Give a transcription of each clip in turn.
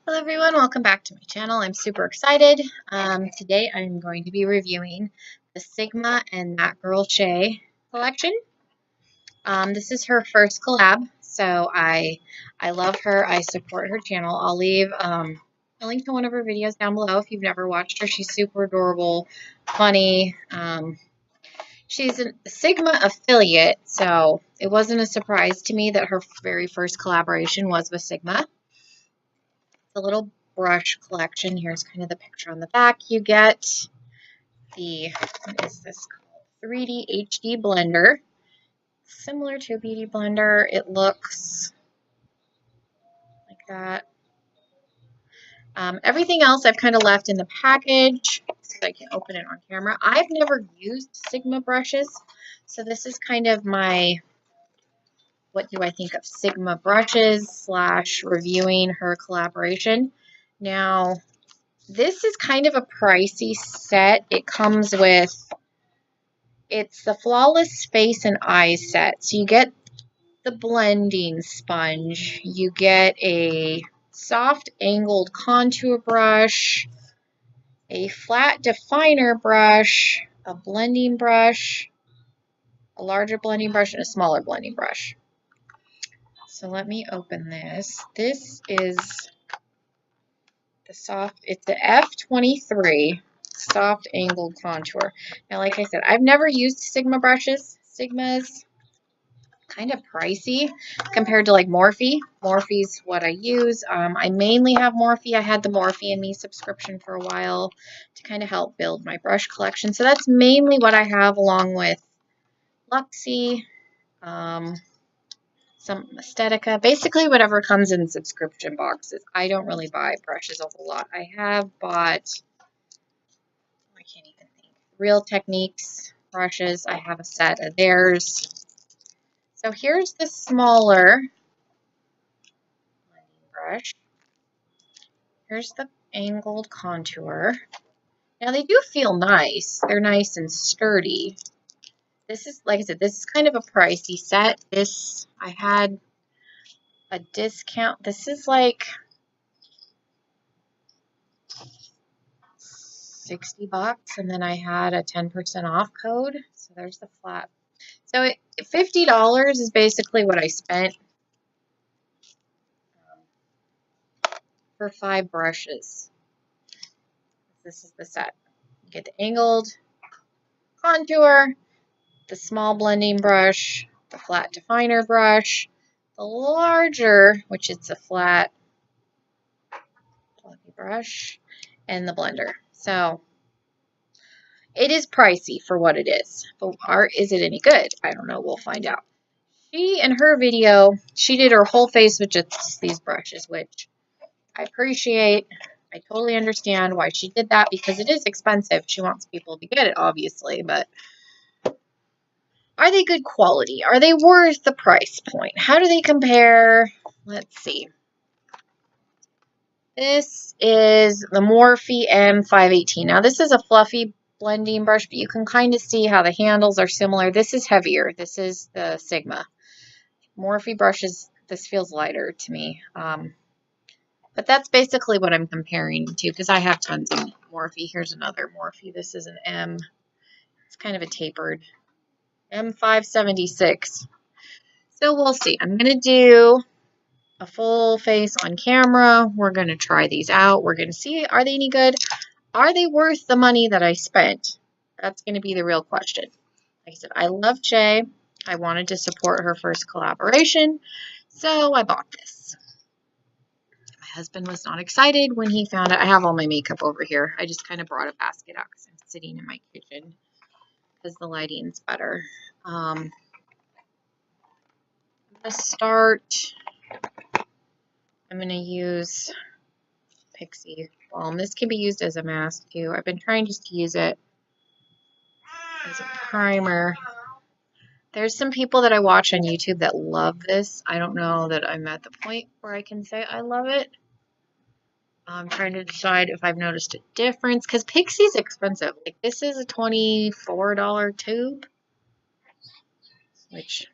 Hello everyone, welcome back to my channel. I'm super excited. Today I'm going to be reviewing the Sigma and That Girl Shay collection. This is her first collab, so I love her. I support her channel. I'll leave a link to one of her videos down below if you've never watched her. She's super adorable, funny. She's a Sigma affiliate, so it wasn't a surprise to me that her very first collaboration was with Sigma. The little brush collection. Here's kind of the picture on the back. You get the, what is this called? 3D HD blender. Similar to a beauty blender. It looks like that. Everything else I've kind of left in the package so I can open it on camera. I've never used Sigma brushes, so this is kind of my what do I think of Sigma brushes / reviewing her collaboration. Now, this is kind of a pricey set. It comes with, it's the Flawless Face and Eyes set. So you get the blending sponge. You get a soft angled contour brush, a flat definer brush, a blending brush, a larger blending brush, and a smaller blending brush. So let me open this. This is the soft, it's the F23 soft angled contour. Now, like I said, I've never used Sigma brushes. Sigma's kind of pricey compared to like Morphe. Morphe's what I use. I mainly have Morphe. I had the Morphe and Me subscription for a while to kind of help build my brush collection. So that's mainly what I have, along with Luxie, some Aesthetica, basically whatever comes in subscription boxes. I don't really buy brushes a whole lot. I have bought, I can't even think, Real Techniques brushes. I have a set of theirs. So here's the smaller blending brush. Here's the angled contour. Now they do feel nice. They're nice and sturdy. This is, like I said, this is kind of a pricey set. This, I had a discount. This is like $60, and then I had a 10% off code. So there's the flat. So $50 is basically what I spent for 5 brushes. This is the set. You get the angled contour, the small blending brush, the flat definer brush, the larger, which is a flat fluffy brush, and the blender. So it is pricey for what it is. But is it any good? I don't know. We'll find out. She, in her video, she did her whole face with just these brushes, which I appreciate. I totally understand why she did that, because it is expensive. She wants people to get it, obviously, but are they good quality? Are they worth the price point? How do they compare? Let's see. This is the Morphe M518. Now, this is a fluffy blending brush, but you can kind of see how the handles are similar. This is heavier. This is the Sigma. Morphe brushes, this feels lighter to me. But that's basically what I'm comparing to, because I have tons of Morphe. Here's another Morphe. This is an M. It's kind of a tapered M576. So we'll see. I'm going to do a full face on camera. We're going to try these out. We're going to see, are they any good? Are they worth the money that I spent? That's going to be the real question. Like I said, I love Shay. I wanted to support her first collaboration, so I bought this. My husband was not excited when he found it. I have all my makeup over here. I just kind of brought a basket out because I'm sitting in my kitchen because the lighting's better. I'm going to start. I'm going to use Pixie Balm. This can be used as a mask too. I've been trying just to use it as a primer. There's some people that I watch on YouTube that love this. I don't know that I'm at the point where I can say I love it. I'm trying to decide if I've noticed a difference, because Pixie's expensive. Like, this is a $24 tube, which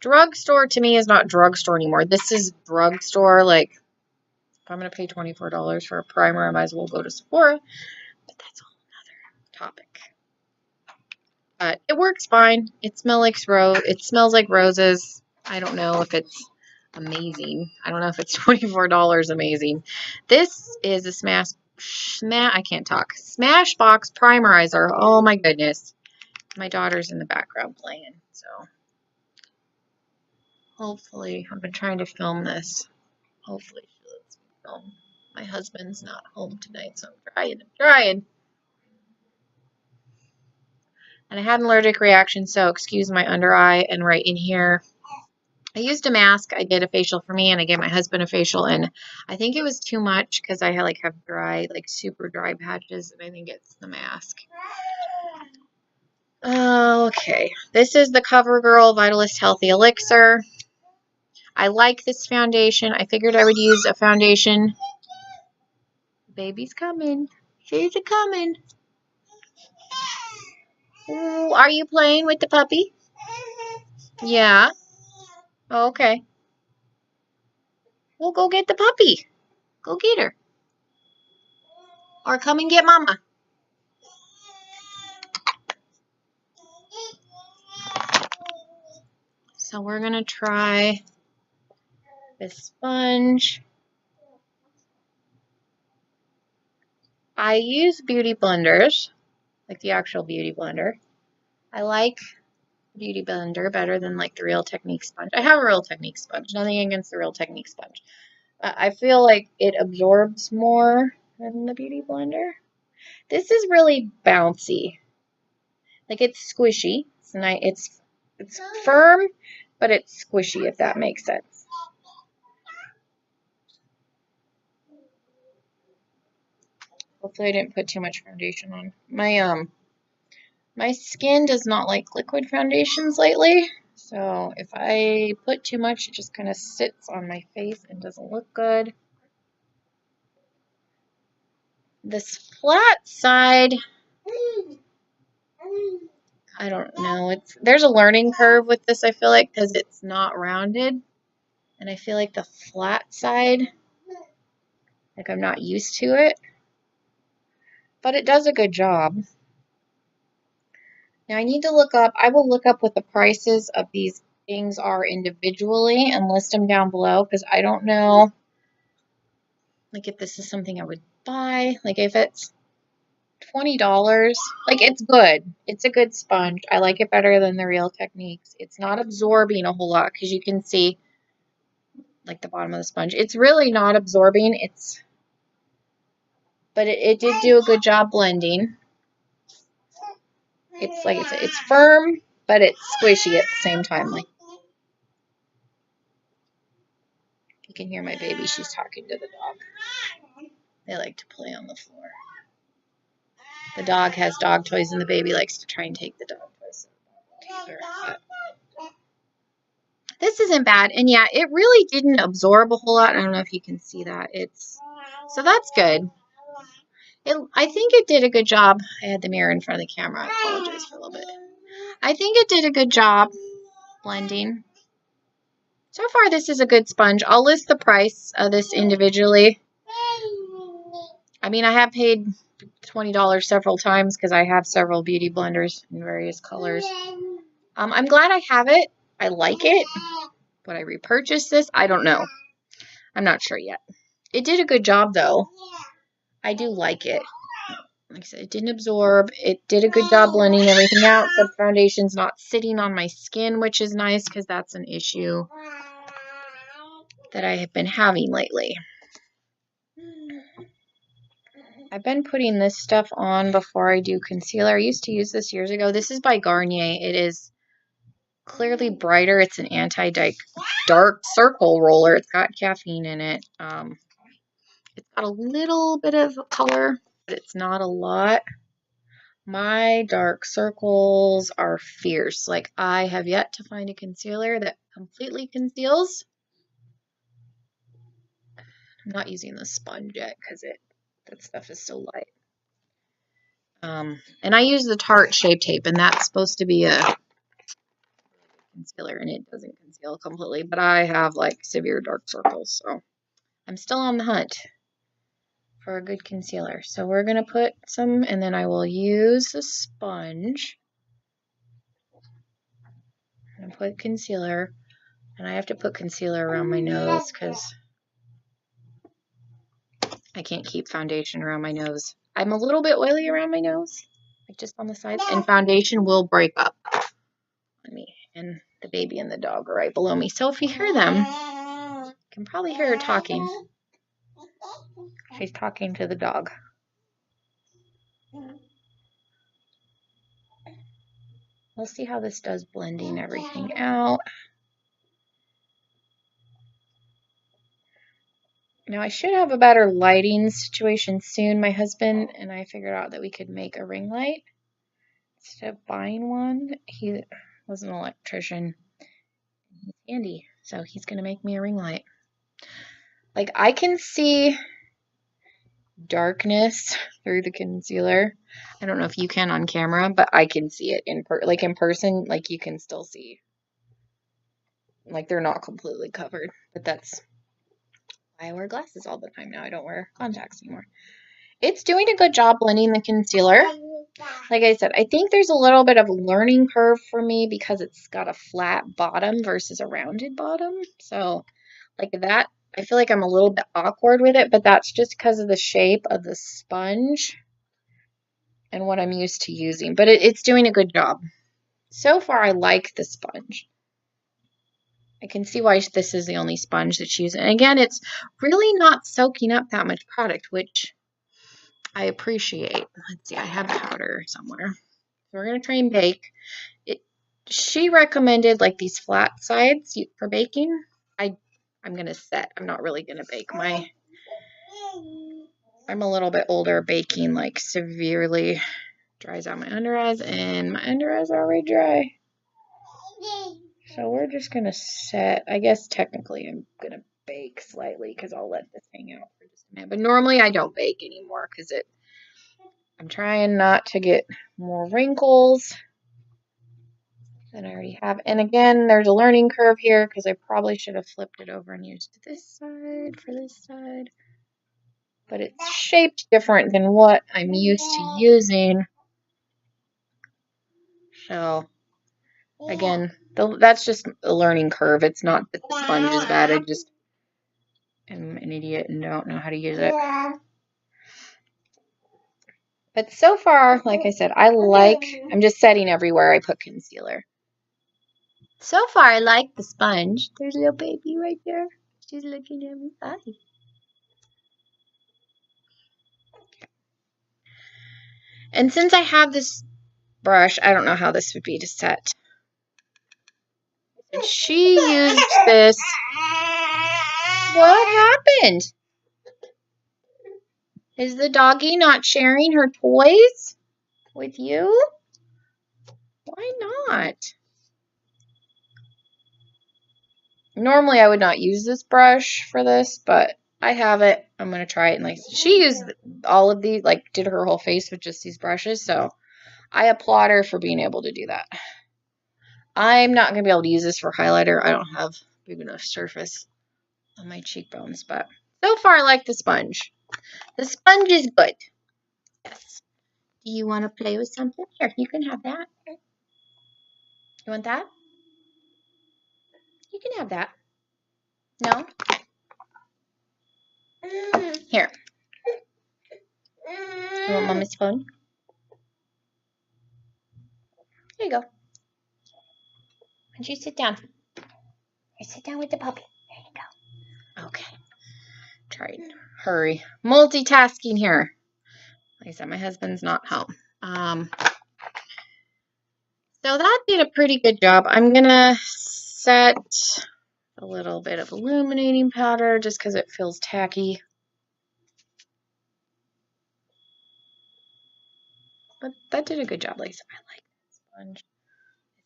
drugstore to me is not drugstore anymore. This is drugstore, like If I'm going to pay $24 for a primer, I might as well go to Sephora. But that's a whole other topic. But it works fine. It smells like roses. I don't know if it's amazing. I don't know if it's $24 amazing. This is a I can't talk. Smashbox Primerizer. Oh my goodness. My daughter's in the background playing, so hopefully I've been trying to film this. Hopefully she lets me film. My husband's not home tonight, so I'm trying. And I had an allergic reaction, so excuse my under eye and right in here. I used a mask. I did a facial for me, and I gave my husband a facial, and I think it was too much because I have dry, like super dry patches, and I think it's the mask. Okay, this is the CoverGirl Vitalist Healthy Elixir. I like this foundation. I figured I would use a foundation. Baby's coming. She's a coming. Ooh, are you playing with the puppy? Yeah. Okay. Well, go get the puppy. Go get her. Or come and get mama. So we're going to try this sponge. I use beauty blenders, like the actual beauty blender. I like Beauty Blender better than like the Real Technique sponge. I have a Real Technique sponge. Nothing against the Real Technique sponge. I feel like it absorbs more than the Beauty Blender. This is really bouncy. Like it's squishy. It's nice. It's firm, but it's squishy, if that makes sense. Hopefully I didn't put too much foundation on. My skin does not like liquid foundations lately. So if I put too much, it just kind of sits on my face and doesn't look good. This flat side, I don't know. There's a learning curve with this, I feel like, because it's not rounded. And I feel like the flat side, like I'm not used to it. But it does a good job. Now I need to look up, I will look up what the prices of these things are individually and list them down below, because I don't know, like if this is something I would buy, like if it's $20, like it's good. It's a good sponge. I like it better than the Real Techniques. It's not absorbing a whole lot because you can see like the bottom of the sponge. It's really not absorbing. But it did do a good job blending. It's like I said, it's firm, but it's squishy at the same time. Like you can hear my baby. She's talking to the dog. They like to play on the floor. The dog has dog toys, and the baby likes to try and take the dog toys. This isn't bad, and yeah, it really didn't absorb a whole lot. I don't know if you can see that. So that's good. I think it did a good job. I had the mirror in front of the camera. I apologize for a little bit. I think it did a good job blending. So far, this is a good sponge. I'll list the price of this individually. I mean, I have paid $20 several times because I have several beauty blenders in various colors. I'm glad I have it. I like it. Would I repurchase this? I don't know. I'm not sure yet. It did a good job, though. I do like it. Like I said, it didn't absorb. It did a good job blending everything out. The foundation's not sitting on my skin, which is nice because that's an issue that I have been having lately. I've been putting this stuff on before I do concealer. I used to use this years ago. This is by Garnier. It is clearly brighter. It's an anti-dark circle roller. It's got caffeine in it. It's got a little bit of color, but it's not a lot. My dark circles are fierce. Like, I have yet to find a concealer that completely conceals. I'm not using the sponge yet because that stuff is so light. And I use the Tarte Shape Tape, and that's supposed to be a concealer, and it doesn't conceal completely, but I have like severe dark circles, so I'm still on the hunt for a good concealer. So we're going to put some, and then I will use the sponge and put concealer. And I have to put concealer around my nose because I can't keep foundation around my nose. I'm a little bit oily around my nose, like just on the sides, and foundation will break up on me. And the baby and the dog are right below me. So if you hear them, you can probably hear her talking. She's talking to the dog. We'll see how this does blending everything out. Now I should have a better lighting situation soon. My husband and I figured out that we could make a ring light instead of buying one. He was an electrician. He's handy, so he's gonna make me a ring light. Like, I can see darkness through the concealer. I don't know if you can on camera, but I can see it in person. Like, you can still see. Like, they're not completely covered, but that's why I wear glasses all the time now. I don't wear contacts anymore. It's doing a good job blending the concealer. Like I said, I think there's a little bit of a learning curve for me because it's got a flat bottom versus a rounded bottom. So, like that, I feel like I'm a little bit awkward with it, but that's just because of the shape of the sponge and what I'm used to using. But it's doing a good job. So far, I like the sponge. I can see why this is the only sponge that's using. And again, it's really not soaking up that much product, which I appreciate. Let's see, I have powder somewhere. So we're going to try and bake. She recommended like these flat sides for baking. I'm going to set. I'm not really going to bake. I'm a little bit older. Baking like severely dries out my under eyes, and my under eyes are already dry. So we're just going to set. I guess technically I'm going to bake slightly because I'll let this hang out for just a minute. But normally I don't bake anymore because I'm trying not to get more wrinkles than I already have. And again, there's a learning curve here because I probably should have flipped it over and used this side for this side. But it's shaped different than what I'm used to using. So, again, that's just a learning curve. It's not that the sponge is bad. I just am an idiot and don't know how to use it. But so far, like I said, I'm just setting everywhere I put concealer. So far, I like the sponge. There's a little baby right there. She's looking at me. Hi. And since I have this brush, I don't know how this would be to set. And she used this. What happened? Is the doggie not sharing her toys with you? Why not? Normally I would not use this brush for this, but I have it. I'm going to try it. And she used all of these, did her whole face with just these brushes. So I applaud her for being able to do that. I'm not going to be able to use this for highlighter. I don't have big enough surface on my cheekbones, but so far I like the sponge. The sponge is good. Yes. Do you want to play with something? Here, you can have that. You want that? You can have that. No? Here. You want Mama's phone? Here you go. Why don't you sit down? Here, sit down with the puppy. There you go. Okay. Try and hurry. Multitasking here. Like I said, my husband's not home. So that did a pretty good job. I'm going to set a little bit of illuminating powder just because it feels tacky. But that did a good job. Like I said, I like this sponge. Is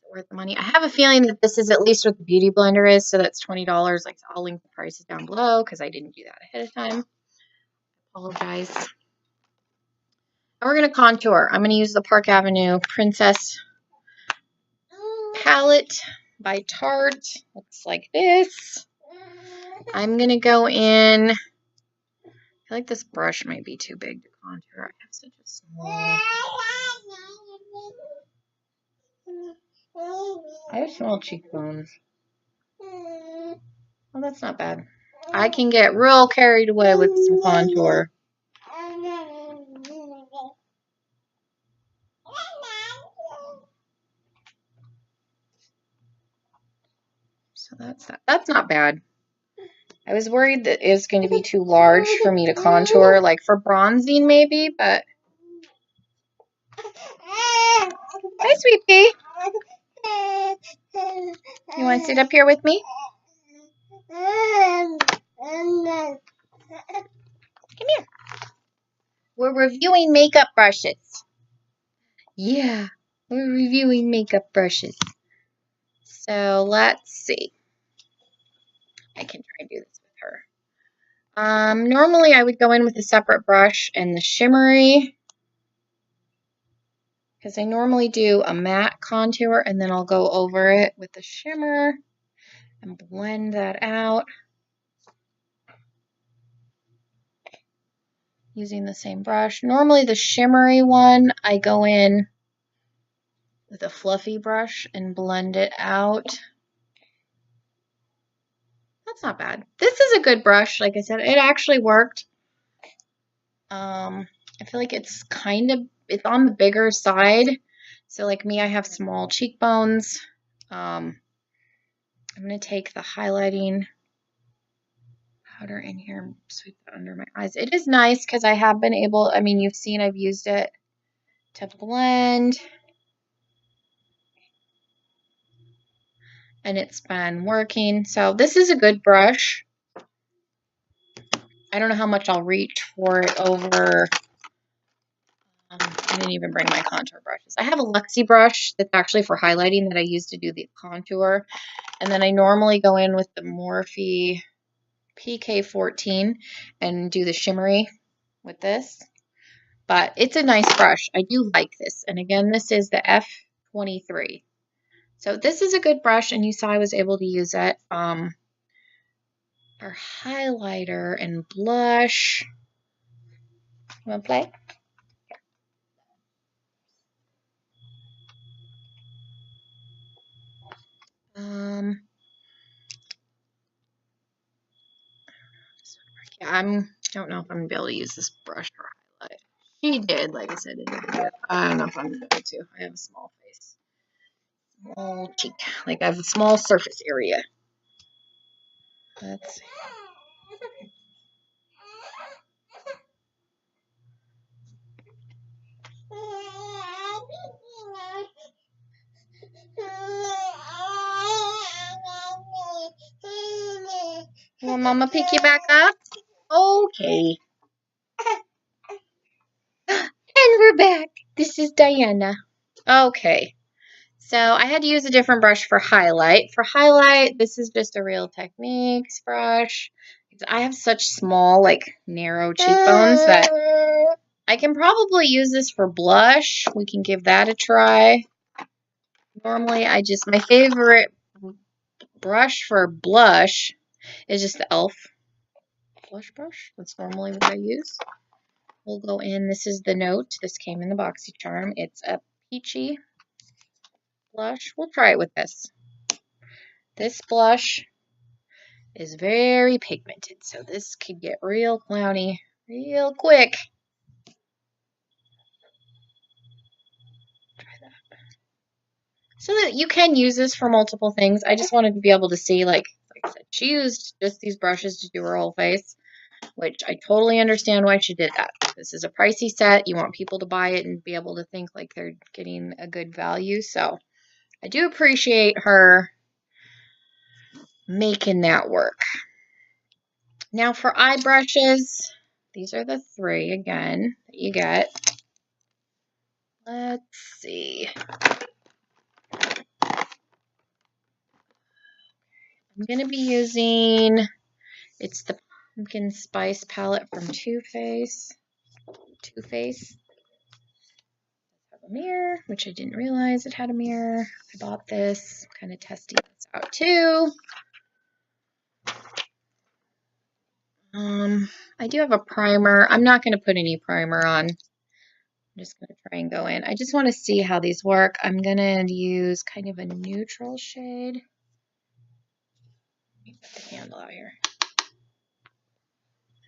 it worth the money? I have a feeling that this is at least what the Beauty Blender is, so that's $20. I'll link the prices down below because I didn't do that ahead of time. Apologize. And we're going to contour. I'm going to use the Park Avenue Princess palette by Tarte. Looks like this. I'm going to go in feel like this brush might be too big to contour. I have such a small... I have small cheekbones. Well, that's not bad. I can get real carried away with some contour. So that's not bad. I was worried that it was going to be too large for me to contour, like for bronzing maybe, but... Hi, sweet pea. You want to sit up here with me? Come here. We're reviewing makeup brushes. Yeah, we're reviewing makeup brushes. So let's see. I can try and do this with her. Normally I would go in with a separate brush and the shimmery, because I normally do a matte contour and then I'll go over it with the shimmer and blend that out using the same brush. Normally the shimmery one, I go in with a fluffy brush and blend it out. That's not bad. This is a good brush. Like I said, it actually worked. I feel like it's on the bigger side. So like me, I have small cheekbones. I'm going to take the highlighting powder in here and sweep it under my eyes. It is nice because I have been able, I mean, you've seen I've used it to blend. And it's been working. So this is a good brush. I don't know how much I'll reach for it over. I didn't even bring my contour brushes. I have a Luxie brush that's actually for highlighting that I use to do the contour. And then I normally go in with the Morphe PK14 and do the shimmery with this. But it's a nice brush. I do like this. And again, this is the F23. So this is a good brush, and you saw I was able to use it for highlighter and blush. You want to play? Yeah, I don't know if I'm gonna be able to use this brush for highlight. She did, like I said, I don't know if I'm gonna be able to. I have a small face, small cheek, like I have a small surface area. Let's see. Will Mama pick you back up? Okay. And we're back. This is Diana. Okay. So I had to use a different brush for highlight. For highlight, this is just a Real Techniques brush. I have such small, like, narrow cheekbones that I can probably use this for blush. We can give that a try. Normally, my favorite brush for blush is just the e.l.f. blush brush. That's normally what I use. We'll go in. This is the Note. This came in the BoxyCharm. It's a peachy blush. We'll try it with this. This blush is very pigmented, so this could get real clowny real quick. Try that. So that you can use this for multiple things. I just wanted to be able to see, like I said, she used just these brushes to do her whole face, which I totally understand why she did that. This is a pricey set. You want people to buy it and be able to think like they're getting a good value. So I do appreciate her making that work. Now for eye brushes, these are the 3 again that you get. Let's see. I'm going to be using, it's the Pumpkin Spice palette from Too Faced. Have a mirror, which I didn't realize it had a mirror. I bought this. I'm kind of testing this out too. I do have a primer. I'm not going to put any primer on. I'm just going to try and go in. I just want to see how these work. I'm going to use kind of a neutral shade. Let me put the handle out here.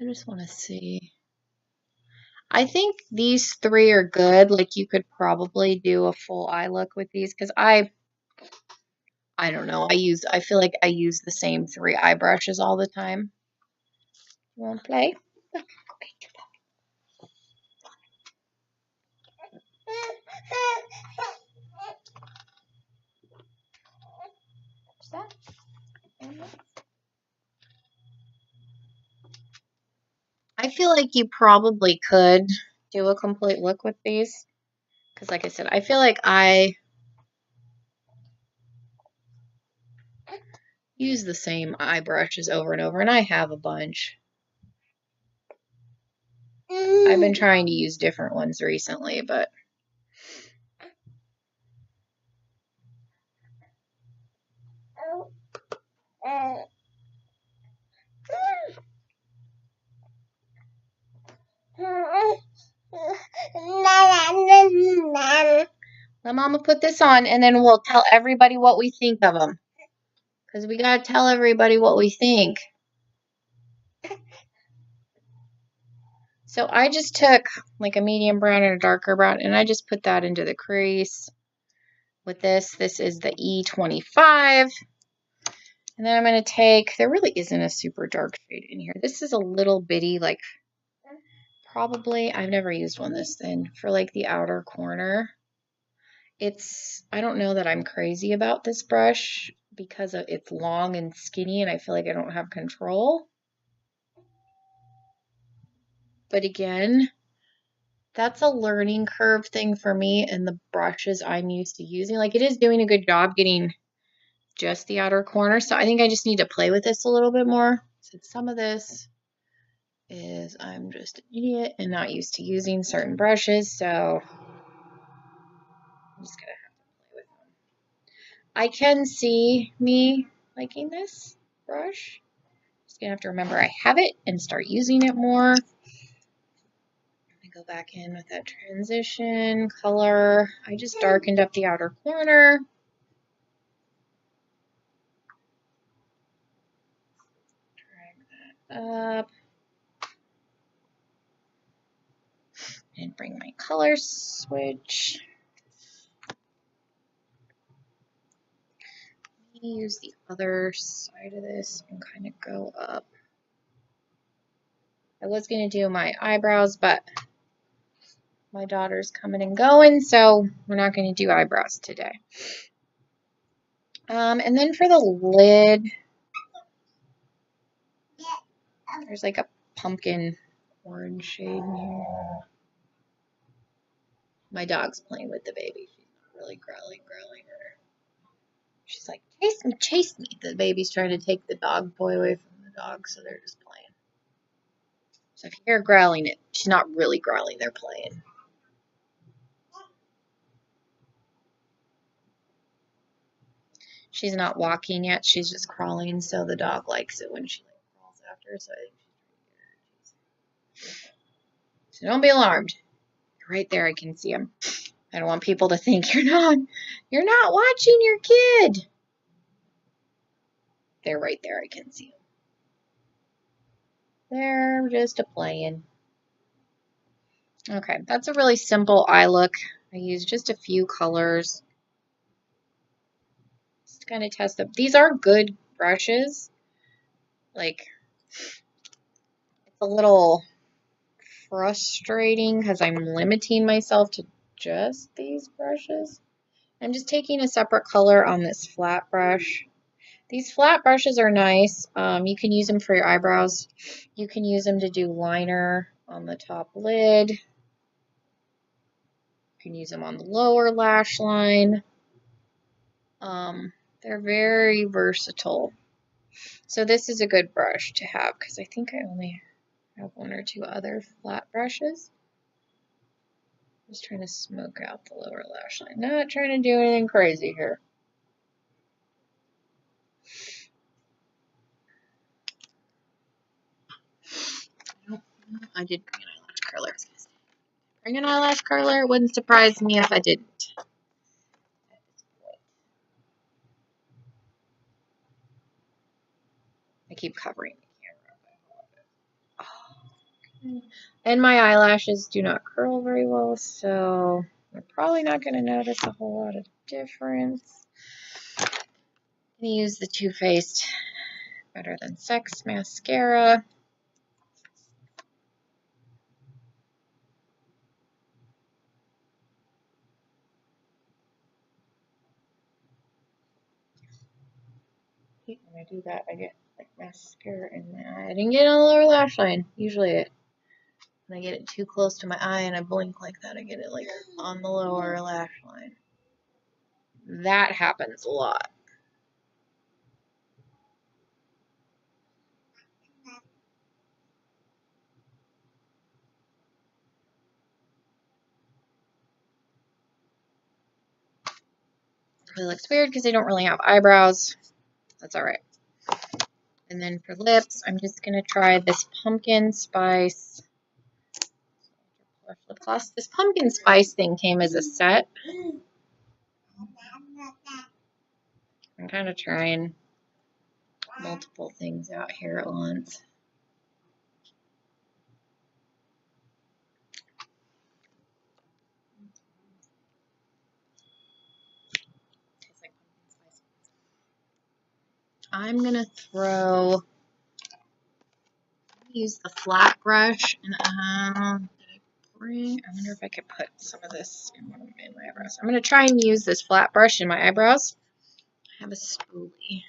I just want to see. I think these three are good. Like you could probably do a full eye look with these because I don't know. I feel like I use the same 3 eye brushes all the time. You want to play? What's that? I feel like you probably could do a complete look with these. Because like I said, I feel like I use the same eye brushes over and over, and I have a bunch. I've been trying to use different ones recently, but let Mama put this on, and then we'll tell everybody what we think of them. Because we got to tell everybody what we think. So I just took like a medium brown and a darker brown, and I just put that into the crease with this. This is the E25. And then I'm going to take, there really isn't a super dark shade in here. This is a little bitty, like probably, I've never used one this thin, for like the outer corner. I don't know that I'm crazy about this brush because it's long and skinny and I feel like I don't have control. But again, that's a learning curve thing for me and the brushes I'm used to using. Like it is doing a good job getting just the outer corner. So I think I just need to play with this a little bit more. So some of this is I'm just an idiot and not used to using certain brushes. So I'm just going to have to play with them. I can see me liking this brush. Just going to have to remember I have it and start using it more. Go back in with that transition color. I just darkened up the outer corner. Drag that up. And bring my color switch. Let me use the other side of this and kind of go up. I was going to do my eyebrows, but my daughter's coming and going, so we're not going to do eyebrows today. And then for the lid, there's like a pumpkin orange shade in here. My dog's playing with the baby. She's not really growling her. She's like, chase me, chase me. The baby's trying to take the dog toy away from the dog, so they're just playing. So if you hear growling, she's not really growling, they're playing. She's not walking yet, she's just crawling, so the dog likes it when she crawls after, so I think she's trying to get her. So don't be alarmed. Right there, I can see him. I don't want people to think you're not watching your kid. They're right there, I can see them. They're just a-playing. Okay, that's a really simple eye look. I use just a few colors. Just kind of test them. These are good brushes. Like, it's a little frustrating because I'm limiting myself to just these brushes. I'm just taking a separate color on this flat brush. These flat brushes are nice. You can use them for your eyebrows. You can use them to do liner on the top lid. You can use them on the lower lash line. They're very versatile. So this is a good brush to have because I think I only have 1 or 2 other flat brushes. Just trying to smoke out the lower lash line. Not trying to do anything crazy here. I did bring an eyelash curler. Bring an eyelash curler. Wouldn't surprise me if I didn't. I keep covering the camera. And my eyelashes do not curl very well, so you're probably not going to notice a whole lot of difference. I'm going to use the Too Faced Better Than Sex mascara. When I do that, I get like mascara in my eye. I didn't get it on the lower lash line. Usually when I get it too close to my eye and I blink like that, I get it like on the lower lash line. That happens a lot. It looks weird because I don't really have eyebrows. That's alright. And then for lips, I'm just going to try this pumpkin spice lip gloss. This pumpkin spice thing came as a set. I'm kind of trying multiple things out here at once. I'm going to use the flat brush, and I wonder if I could put some of this in my eyebrows. I'm going to try and use this flat brush in my eyebrows. I have a spoolie.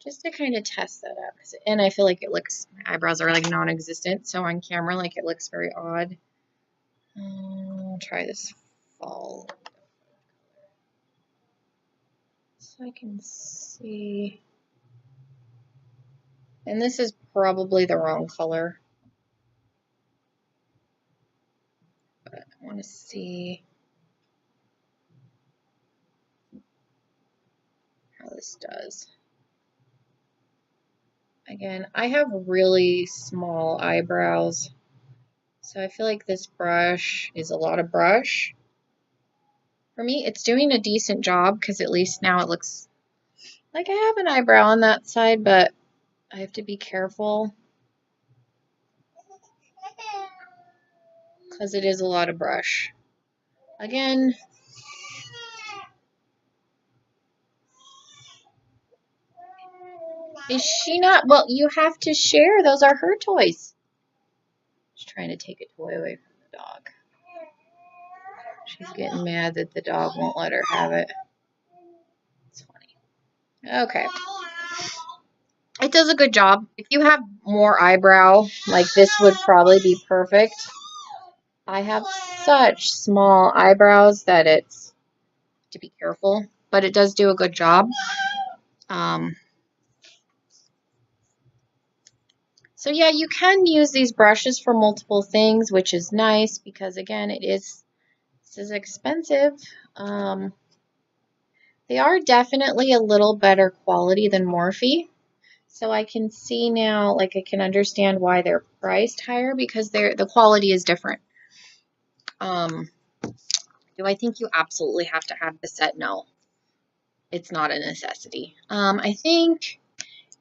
Just to kind of test that out. And I feel like it looks, my eyebrows are like non-existent, so on camera, like it looks very odd. I'll try this fall so I can see. And this is probably the wrong color, but I want to see how this does. Again, I have really small eyebrows, so I feel like this brush is a lot of brush. For me, it's doing a decent job because at least now it looks like I have an eyebrow on that side, but I have to be careful because it is a lot of brush. Again, is she not? Well, you have to share. Those are her toys. She's trying to take a toy away from the dog. She's getting mad that the dog won't let her have it. It's funny. Okay. It does a good job. If you have more eyebrow, like this would probably be perfect. I have such small eyebrows that it's to be careful, but it does do a good job. So yeah, you can use these brushes for multiple things, which is nice because again, this is expensive. They are definitely a little better quality than Morphe. So I can see now, like I can understand why they're priced higher because the quality is different. Do I think you absolutely have to have the set? No, it's not a necessity. I think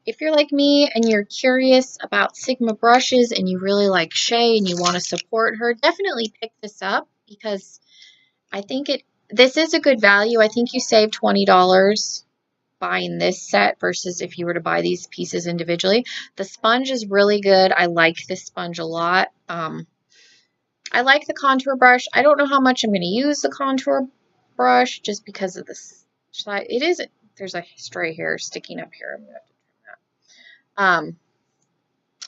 if you're like me and you're curious about Sigma brushes and you really like Shay and you want to support her, definitely pick this up because I think this is a good value. I think you save $20 buying this set versus if you were to buy these pieces individually. The sponge is really good. I like this sponge a lot. I like the contour brush. I don't know how much I'm going to use the contour brush just because of this. There's a stray hair sticking up here. I'm going to have to trim that.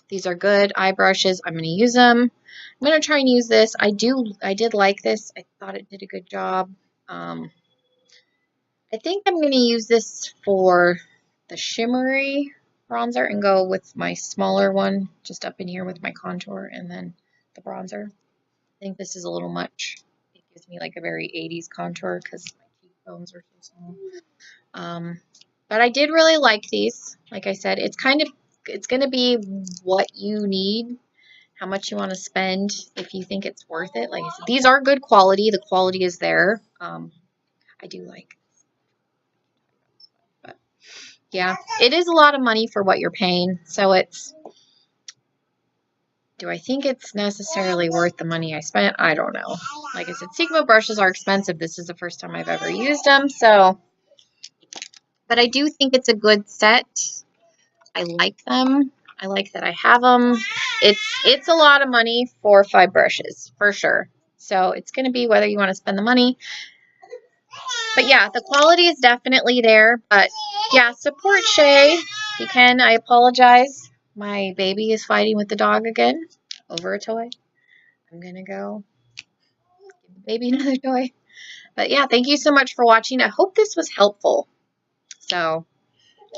These are good eye brushes. I'm going to use them. I'm going to try and use this. I did like this. I thought it did a good job. I think I'm going to use this for the shimmery bronzer and go with my smaller one just up in here with my contour and then the bronzer. I think this is a little much. It gives me like a very 80s contour because my cheekbones are so small. But I did really like these. Like I said, it's kind of it's going to be what you need, how much you want to spend, if you think it's worth it. Like I said, these are good quality. The quality is there. I do like, but yeah, it is a lot of money for what you're paying. So do I think it's necessarily worth the money I spent? I don't know. Like I said, Sigma brushes are expensive. This is the first time I've ever used them. So, but I do think it's a good set. I like them. I like that I have them. It's a lot of money for 5 brushes, for sure. So it's going to be whether you want to spend the money. But yeah, the quality is definitely there. But yeah, support Shay if you can. I apologize. My baby is fighting with the dog again over a toy. I'm going to go give the baby another toy. But yeah, thank you so much for watching. I hope this was helpful. So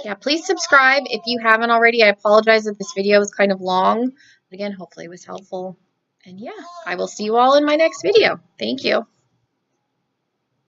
yeah, please subscribe if you haven't already. I apologize if this video was kind of long. But again, hopefully it was helpful. And yeah, I will see you all in my next video. Thank you.